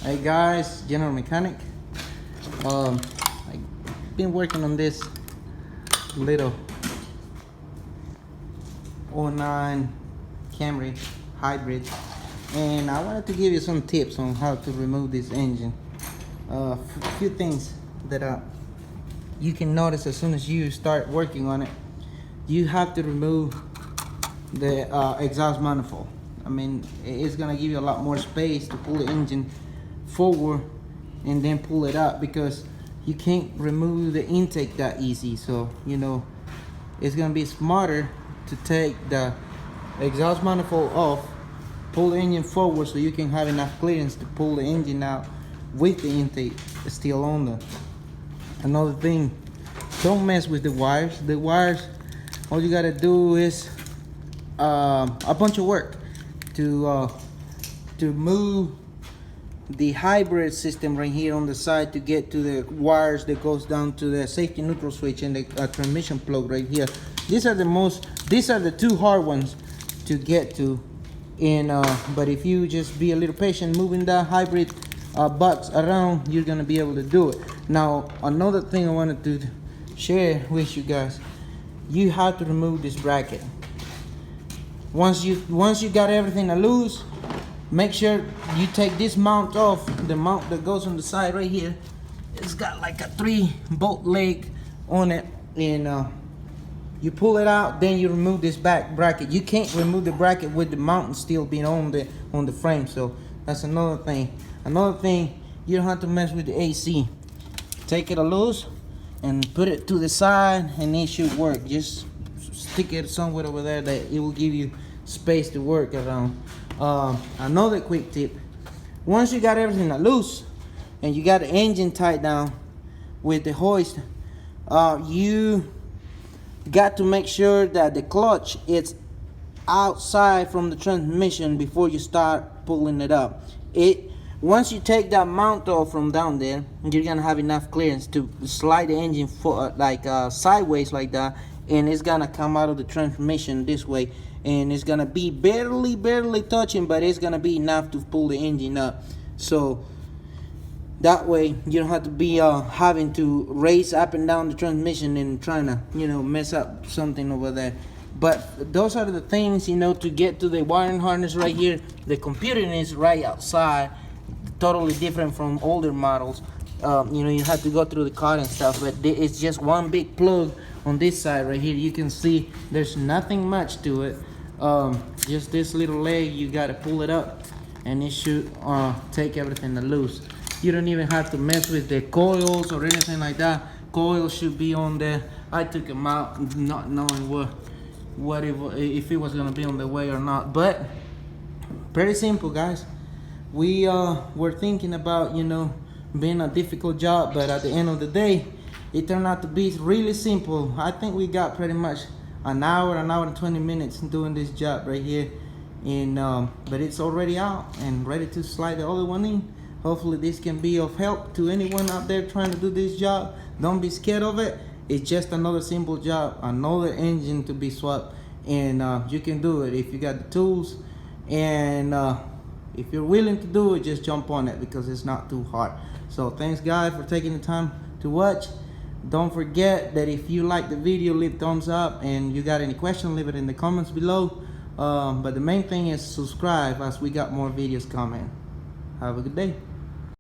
Hey guys, general mechanic. I've been working on this little '09 Camry hybrid, and I wanted to give you some tips on how to remove this engine. A few things that you can notice as soon as you start working on it. You have to remove the exhaust manifold. I mean, it's gonna give you a lot more space to pull the engine forward and then pull it up, because you can't remove the intake that easy. So it's gonna be smarter to take the exhaust manifold off, pull the engine forward so you can have enough clearance to pull the engine out with the intake still on there. Another thing, don't mess with the wires. The wires, all you gotta do is a bunch of work to move the hybrid system right here on the side to get to the wires that goes down to the safety neutral switch and the transmission plug right here. These are the two hard ones to get to, and but if you just be a little patient moving that hybrid box around, you're gonna be able to do it. Now, another thing I wanted to share with you guys, you have to remove this bracket. Once you got everything loose, make sure you take this mount off. The mount that goes on the side right here, it's got like a 3-bolt leg on it, and you pull it out, then you remove this back bracket. You can't remove the bracket with the mount still being on the frame. So that's another thing. Another thing, you don't have to mess with the AC. Take it loose and put it to the side, and it should work. Just stick it somewhere over there that it will give you space to work around. Another quick tip, once you got everything loose and you got the engine tied down with the hoist, you got to make sure that the clutch is outside from the transmission before you start pulling it up. Once you take that mount off from down there, you're gonna have enough clearance to slide the engine sideways like that, and it's gonna come out of the transmission this way, and it's gonna be barely touching, but it's gonna be enough to pull the engine up. So that way you don't have to be having to race up and down the transmission and trying to mess up something over there. But those are the things to get to the wiring harness right here. The computing is right outside, totally different from older models. You have to go through the car and stuff, but it's just one big plug on this side right here. You can see there's nothing much to it. Just this little leg, you got to pull it up, and it should take everything loose. You don't even have to mess with the coils or anything like that. Coils should be on there. I took them out not knowing if it was gonna be on the way or not. But pretty simple, guys. We were thinking about being a difficult job, but at the end of the day, it turned out to be really simple. I think we got pretty much an hour and 20 minutes doing this job right here, and but it's already out and ready to slide the other one in. Hopefully this can be of help to anyone out there trying to do this job. Don't be scared of it. It's just another simple job, another engine to be swapped, and you can do it if you got the tools, and if you're willing to do it, just jump on it, because it's not too hard. So thanks guys for taking the time to watch. Don't forget that if you like the video, leave thumbs up, and you got any questions, leave it in the comments below. But the main thing is subscribe, as we got more videos coming. Have a good day.